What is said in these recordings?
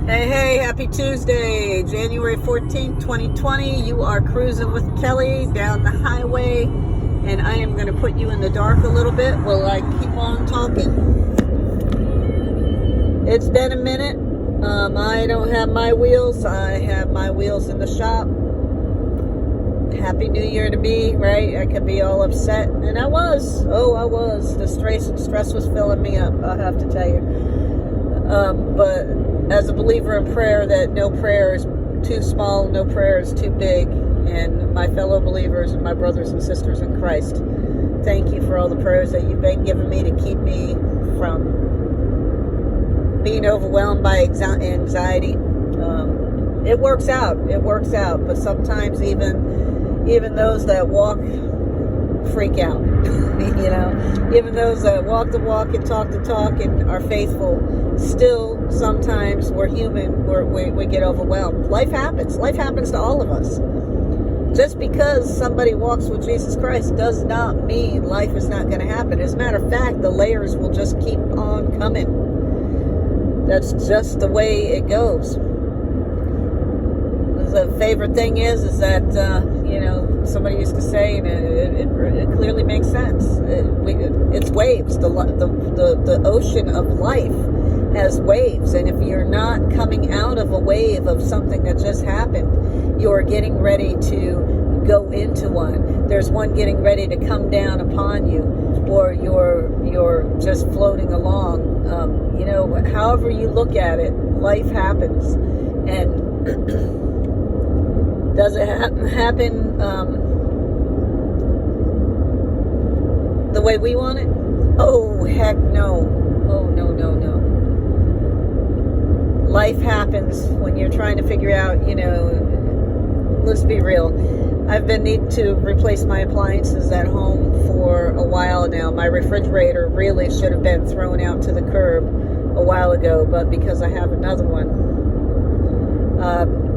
Hey, happy Tuesday, January 14th, 2020. You are cruising with Kelly down the highway, and I am going to put you in the dark a little bit while I keep on talking. It's been a minute. I don't have my wheels. I have my wheels in the shop. Happy New Year to me, right? I could be all upset, and I was. I was. The stress was filling me up, I have to tell you. But as a believer in prayer, that no prayer is too small, no prayer is too big. And my fellow believers and my brothers and sisters in Christ, thank you for all the prayers that you've been giving me to keep me from being overwhelmed by anxiety. It works out. But sometimes even those that walk freak out. Even those that walk the walk and talk the talk and are faithful, still sometimes we're human, we get overwhelmed. Life happens to all of us. Just because somebody walks with Jesus Christ does not mean life is not going to happen. As a matter of fact, the layers will just keep on coming. That's just the way it goes. The favorite thing is that somebody used to say, and it clearly makes sense. It's waves. The ocean of life has waves, and if you're not coming out of a wave of something that just happened, you're getting ready to go into one. There's one getting ready to come down upon you, or you're just floating along. However you look at it, life happens, and does it happen the way we want it? Oh, heck no. Oh, no. Life happens when you're trying to figure out, let's be real. I've been needing to replace my appliances at home for a while now. My refrigerator really should have been thrown out to the curb a while ago, but because I have another one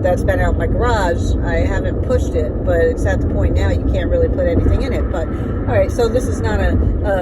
that's been out in my garage, I haven't pushed it, but it's at the point now you can't really put anything in it. But all right, so this is not a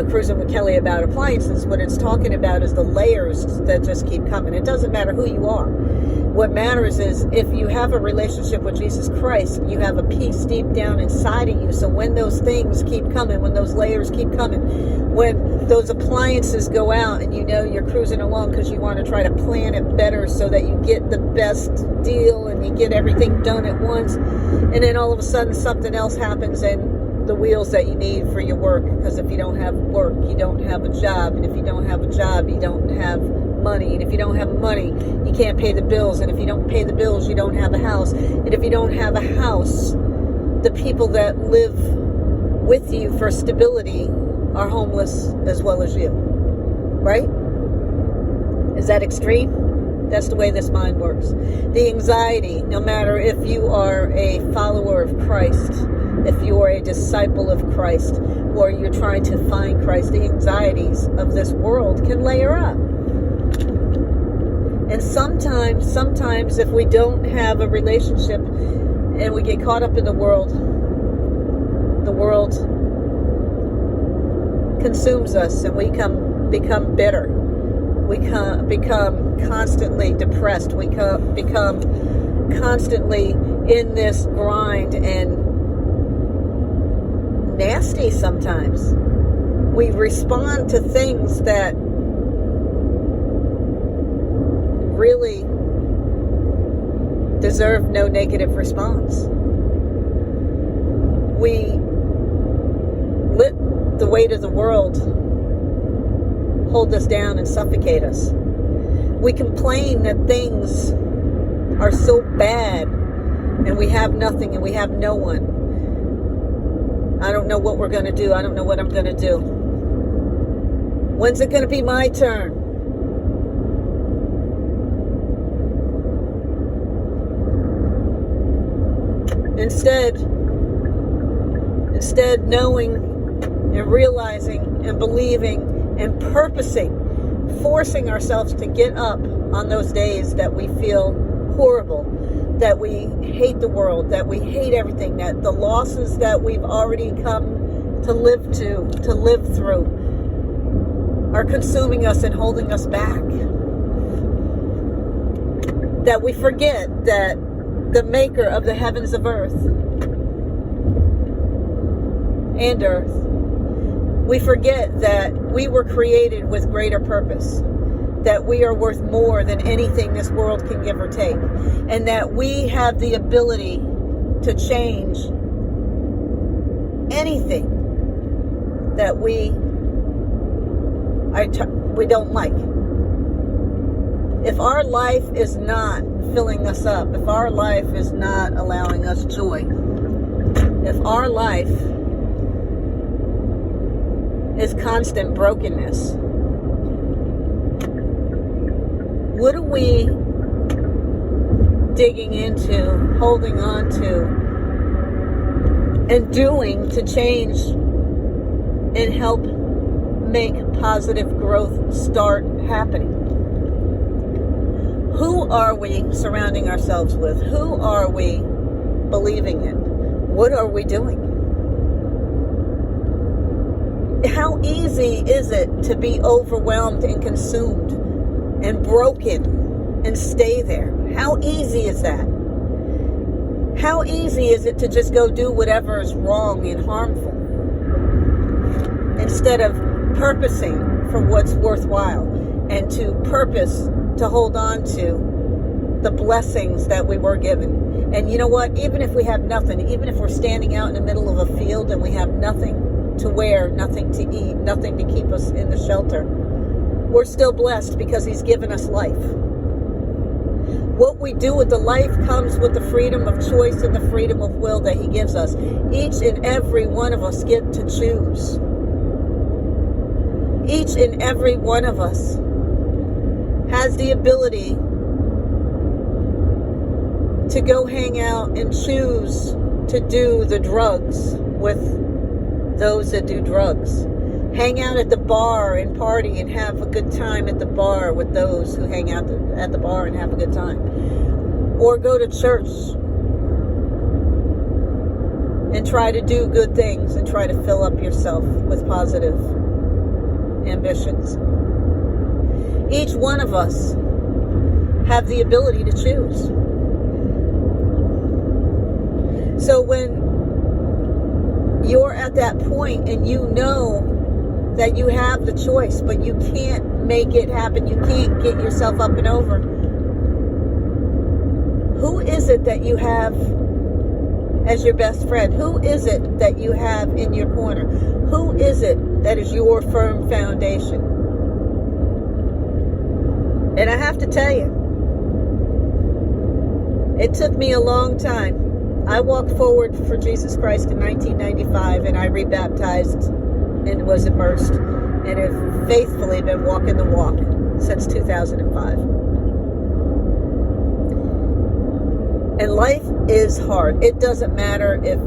Cruising with Kelly about appliances. What it's talking about is the layers that just keep coming. It doesn't matter who you are. What matters is if you have a relationship with Jesus Christ, you have a peace deep down inside of you. So when those things keep coming, when those layers keep coming, when those appliances go out and you're cruising along because you want to try to plan it better so that you get the best deal and you get everything done at once, and then all of a sudden something else happens and the wheels that you need for your work, because if you don't have work, you don't have a job, and if you don't have a job, you don't have money, and if you don't have money, you can't pay the bills, and if you don't pay the bills, you don't have a house, and if you don't have a house, the people that live with you for stability are homeless as well as you, right? Is that extreme? That's the way this mind works. The anxiety, no matter if you are a follower of Christ, if you are a disciple of Christ, or you're trying to find Christ, the anxieties of this world can layer up. And sometimes if we don't have a relationship and we get caught up in the world consumes us, and we become bitter. We become constantly depressed. We become constantly in this grind and nasty sometimes. We respond to things that really deserve no negative response. We let the weight of the world hold us down and suffocate us. We complain that things are so bad and we have nothing and we have no one. I don't know what we're going to do. I don't know what I'm going to do. When's it going to be my turn? Instead knowing and realizing and believing and purposing, forcing ourselves to get up on those days that we feel horrible, that we hate the world, that we hate everything, that the losses that we've already come to live through, are consuming us and holding us back. that we forget that the maker of the heavens of earth and earth, we forget that we were created with greater purpose, that we are worth more than anything this world can give or take, and that we have the ability to change anything that we don't like. If our life is not filling us up, if our life is not allowing us joy, if our life is constant brokenness, what are we digging into, holding on to, and doing to change and help make positive growth start happening? Who are we surrounding ourselves with? Who are we believing in? What are we doing? How easy is it to be overwhelmed and consumed and broken and stay there? How easy is that? How easy is it to just go do whatever is wrong and harmful instead of purposing for what's worthwhile and to purpose to hold on to the blessings that we were given? And you know what? Even if we have nothing, even if we're standing out in the middle of a field and we have nothing to wear, nothing to eat, nothing to keep us in the shelter, we're still blessed because He's given us life. What we do with the life comes with the freedom of choice and the freedom of will that He gives us. Each and every one of us get to choose. Each and every one of us has the ability to go hang out and choose to do the drugs with those that do drugs. Hang out at the bar and party and have a good time at the bar with those who hang out at the bar and have a good time. Or go to church and try to do good things and try to fill up yourself with positive ambitions. Each one of us have the ability to choose. So when you're at that point and you know that you have the choice, but you can't make it happen, you can't get yourself up and over, who is it that you have as your best friend? Who is it that you have in your corner? Who is it that is your firm foundation? And I have to tell you, it took me a long time. I walked forward for Jesus Christ in 1995, and I rebaptized and was immersed, and have faithfully been walking the walk since 2005. And life is hard. It doesn't matter if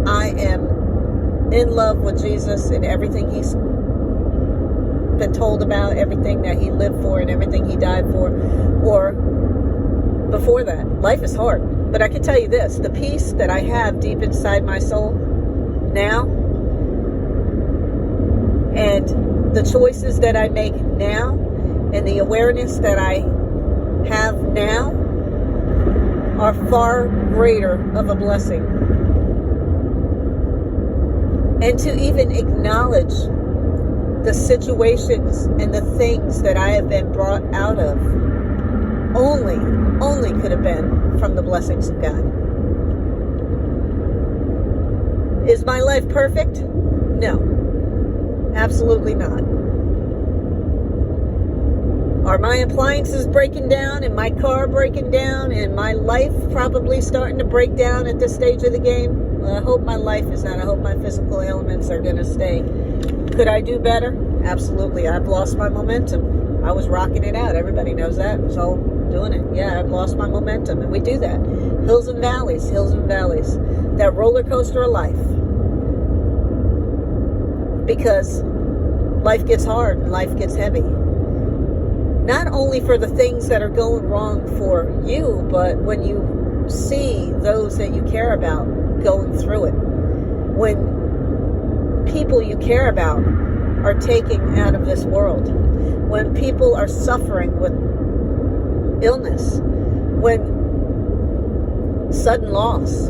I am in love with Jesus and everything He's been told about, everything that He lived for and everything He died for, or before that. Life is hard. But I can tell you this, the peace that I have deep inside my soul now, and the choices that I make now, and the awareness that I have now, are far greater of a blessing. And to even acknowledge the situations and the things that I have been brought out of only could have been from the blessings of God. Is my life perfect? No. Absolutely not. Are my appliances breaking down and my car breaking down and my life probably starting to break down at this stage of the game? Well, I hope my life is not. I hope my physical ailments are going to stay. Could I do better? Absolutely. I've lost my momentum. I was rocking it out. Everybody knows that. I was all doing it. Yeah, I've lost my momentum. And we do that. Hills and valleys. Hills and valleys. That roller coaster of life. Because life gets hard and life gets heavy. Not only for the things that are going wrong for you, but when you see those that you care about going through it. When people you care about are taken out of this world. When people are suffering with illness, when sudden loss,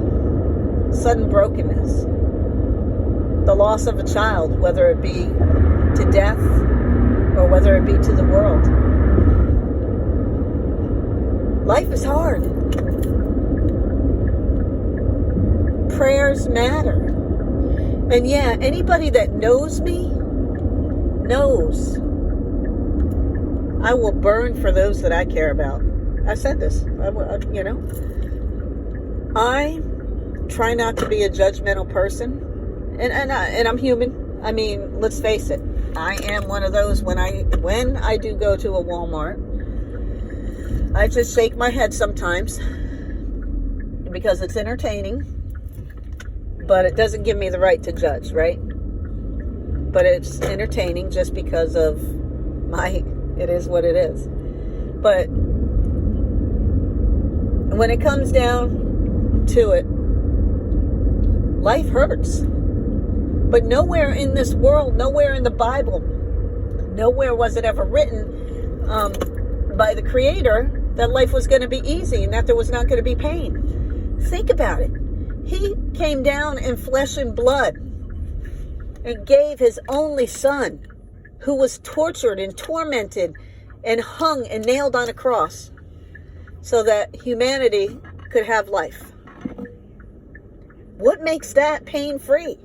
sudden brokenness, the loss of a child, whether it be to death or whether it be to the world. Life is hard. Prayers matter. And yeah, anybody that knows me knows I will burn for those that I care about. I said this, I try not to be a judgmental person, and I'm human. I mean, let's face it. I am one of those when I do go to a Walmart, I just shake my head sometimes because it's entertaining, but it doesn't give me the right to judge, right? But it's entertaining just because of it is what it is. But when it comes down to it, life hurts. But nowhere in this world, nowhere in the Bible, nowhere was it ever written by the Creator that life was going to be easy and that there was not going to be pain. Think about it. He came down in flesh and blood and gave his only son, who was tortured and tormented and hung and nailed on a cross so that humanity could have life. What makes that pain-free?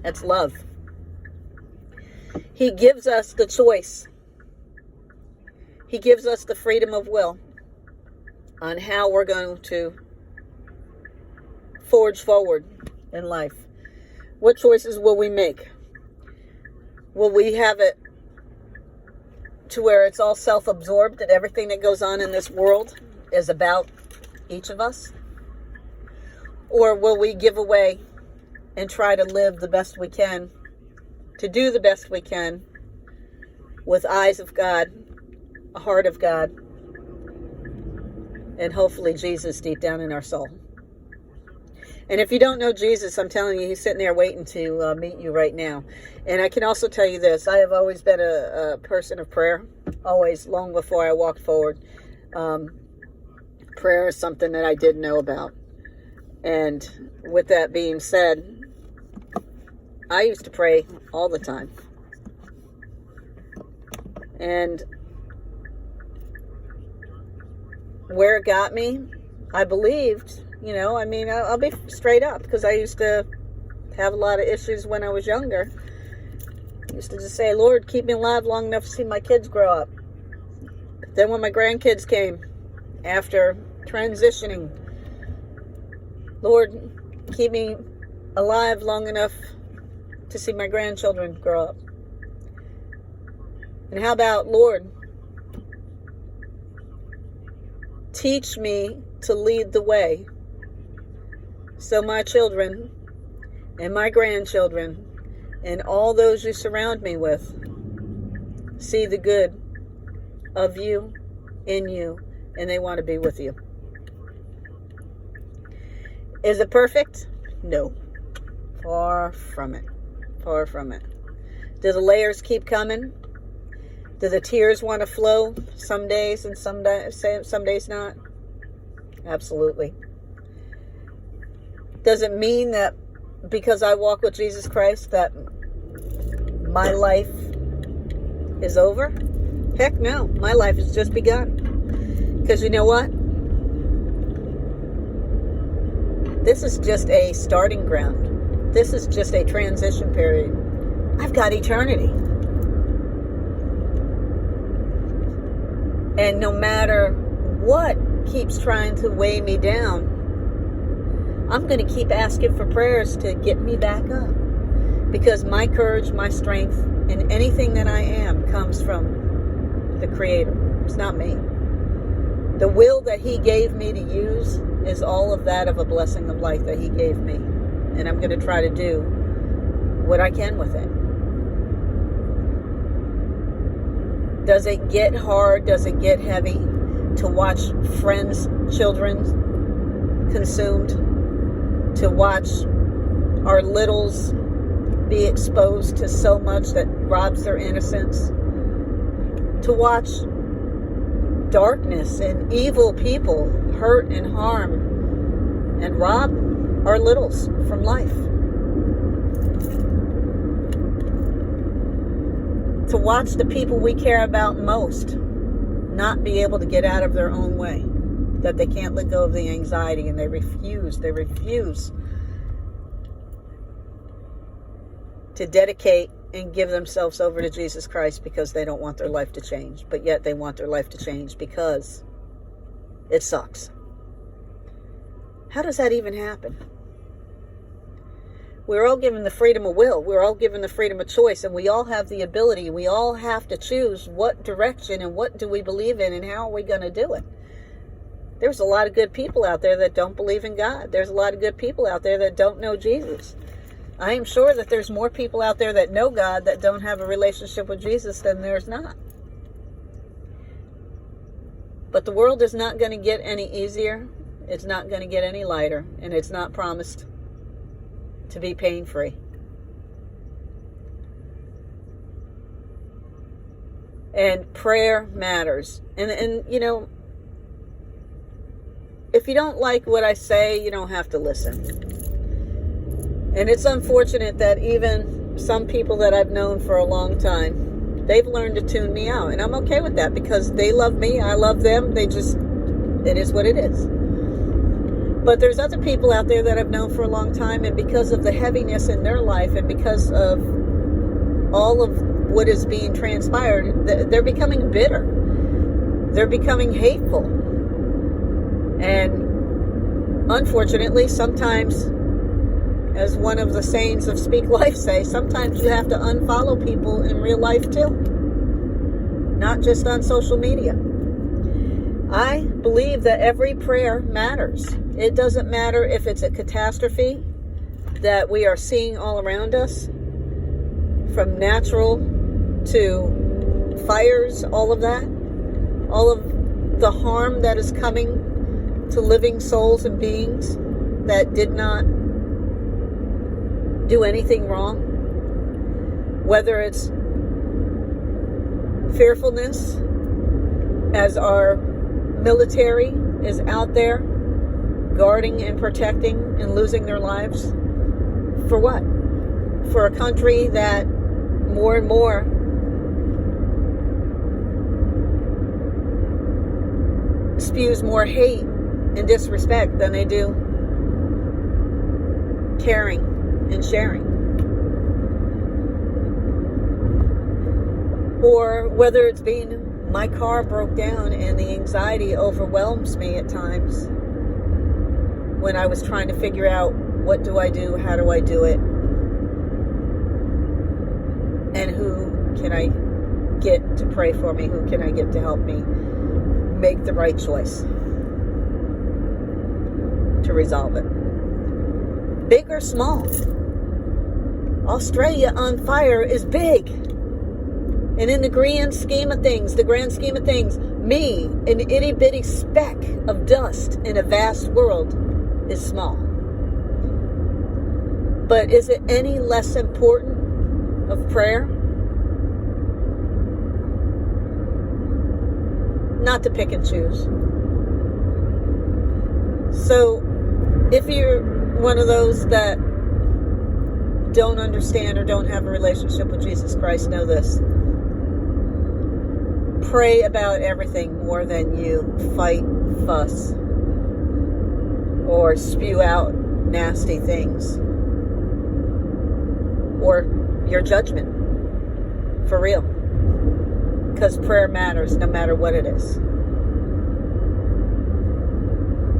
That's love. He gives us the choice. He gives us the freedom of will on how we're going to forge forward in life. What choices will we make? Will we have it to where it's all self-absorbed, that everything that goes on in this world is about each of us? Or will we give away and try to live the best we can, to do the best we can, with eyes of God, a heart of God, and hopefully Jesus deep down in our soul? And if you don't know Jesus, I'm telling you, he's sitting there waiting to meet you right now. And I can also tell you this, I have always been a person of prayer, always, long before I walked forward. Prayer is something that I did know about. And with that being said, I used to pray all the time. And where it got me, I believed, I'll be straight up, because I used to have a lot of issues when I was younger. I used to just say, Lord, keep me alive long enough to see my kids grow up. Then when my grandkids came, after transitioning, Lord, keep me alive long enough to see my grandchildren grow up. And how about, Lord, teach me to lead the way so my children and my grandchildren and all those you surround me with see the good of you, in you, and they want to be with you. Is it perfect? No. Far from it. Far from it. Do the layers keep coming? Do the tears want to flow some days and some days not? Absolutely. Does it mean that because I walk with Jesus Christ that my life is over? Heck no. My life has just begun. Because you know what? This is just a starting ground. This is just a transition period. I've got eternity. And no matter what keeps trying to weigh me down, I'm going to keep asking for prayers to get me back up. Because my courage, my strength, and anything that I am comes from the Creator. It's not me. The will that He gave me to use is all of that of a blessing of life that He gave me. And I'm going to try to do what I can with it. Does it get hard? Does it get heavy to watch friends' children consumed? To watch our littles be exposed to so much that robs their innocence? to watch darkness and evil people hurt and harm and rob our littles from life. To watch the people we care about most not be able to get out of their own way, that they can't let go of the anxiety, and they refuse to dedicate and give themselves over to Jesus Christ because they don't want their life to change, but yet they want their life to change because it sucks. How does that even happen? We're all given the freedom of will. We're all given the freedom of choice, and we all have the ability. We all have to choose what direction and what do we believe in and how are we going to do it. There's a lot of good people out there that don't believe in God. There's a lot of good people out there that don't know Jesus. I am sure that there's more people out there that know God that don't have a relationship with Jesus than there's not. But the world is not going to get any easier. It's not going to get any lighter. And it's not promised to be pain-free. And prayer matters. And you know, if you don't like what I say, you don't have to listen. And it's unfortunate that even some people that I've known for a long time, they've learned to tune me out. And I'm okay with that because they love me, I love them. It is what it is. But there's other people out there that I've known for a long time, and because of the heaviness in their life and because of all of what is being transpired, they're becoming bitter. They're becoming hateful. And unfortunately, sometimes, as one of the sayings of Speak Life say, sometimes you have to unfollow people in real life too. Not just on social media. I believe that every prayer matters. It doesn't matter if it's a catastrophe that we are seeing all around us, from natural to fires, all of that, all of the harm that is coming to living souls and beings that did not do anything wrong, whether it's fearfulness as our military is out there guarding and protecting and losing their lives. For what? For a country that more and more spews more hate and disrespect than they do caring and sharing. Or whether it's being, my car broke down and the anxiety overwhelms me at times when I was trying to figure out, what do I do? How do I do it? And who can I get to pray for me? Who can I get to help me make the right choice to resolve it? Big or small? Australia on fire is big. And in the grand scheme of things, me, an itty bitty speck of dust in a vast world, is small. But is it any less important of prayer? Not to pick and choose. So, if you're one of those that don't understand or don't have a relationship with Jesus Christ, know this. Pray about everything more than you fight, fuss, or spew out nasty things, or your judgment, for real. Because prayer matters no matter what it is.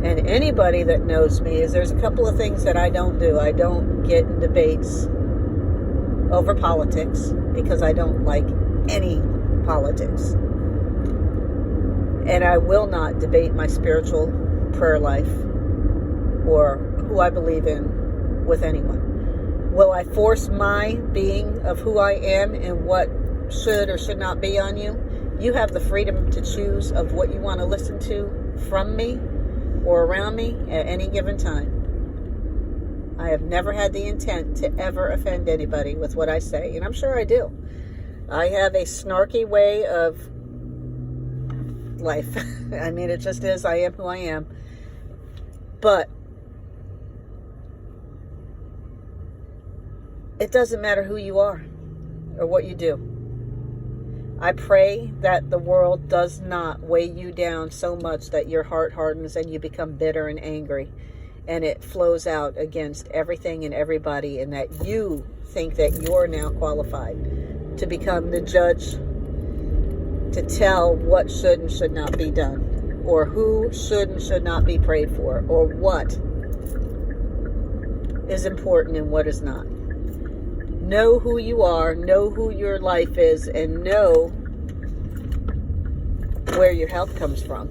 And anybody that knows me, there's a couple of things that I don't do. I don't get in debates over politics because I don't like any politics. And I will not debate my spiritual prayer life or who I believe in with anyone. Will I force my being of who I am and what should or should not be on you? You have the freedom to choose of what you want to listen to from me or around me at any given time. I have never had the intent to ever offend anybody with what I say, and I'm sure I do. I have a snarky way of life. I mean, it just is. I am who I am. But it doesn't matter who you are or what you do. I pray that the world does not weigh you down so much that your heart hardens and you become bitter and angry, and it flows out against everything and everybody, and that you think that you're now qualified to become the judge to tell what should and should not be done, or who should and should not be prayed for, or what is important and what is not. Know who you are, know who your life is, and know where your help comes from.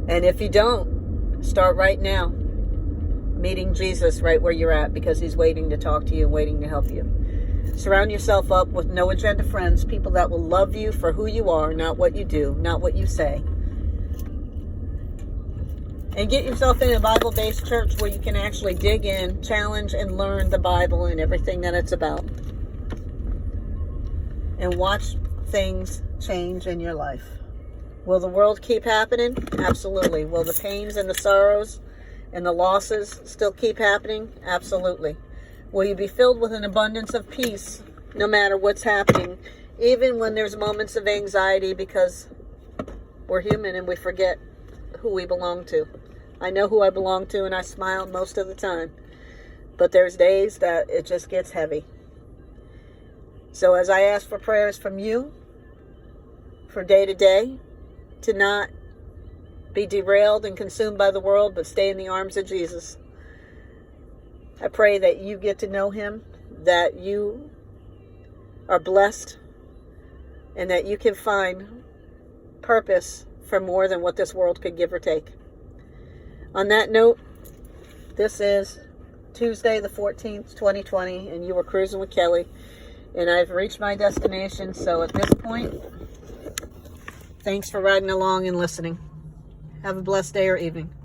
And if you don't, start right now meeting Jesus right where you're at, because he's waiting to talk to you and waiting to help you. Surround yourself up with no agenda friends, people that will love you for who you are, not what you do, not what you say. And get yourself in a Bible-based church where you can actually dig in, challenge, and learn the Bible and everything that it's about. And watch things change in your life. Will the world keep happening? Absolutely. Will the pains and the sorrows and the losses still keep happening? Absolutely. Will you be filled with an abundance of peace no matter what's happening, even when there's moments of anxiety, because we're human and we forget who we belong to. I know who I belong to, and I smile most of the time. But there's days that it just gets heavy. So as I ask for prayers from you for day to day, to not be derailed and consumed by the world, but stay in the arms of Jesus, I pray that you get to know him, that you are blessed, and that you can find purpose for more than what this world could give or take. On that note, this is Tuesday the 14th, 2020, and you were cruising with Kelly, and I've reached my destination. So at this point, thanks for riding along and listening. Have a blessed day or evening.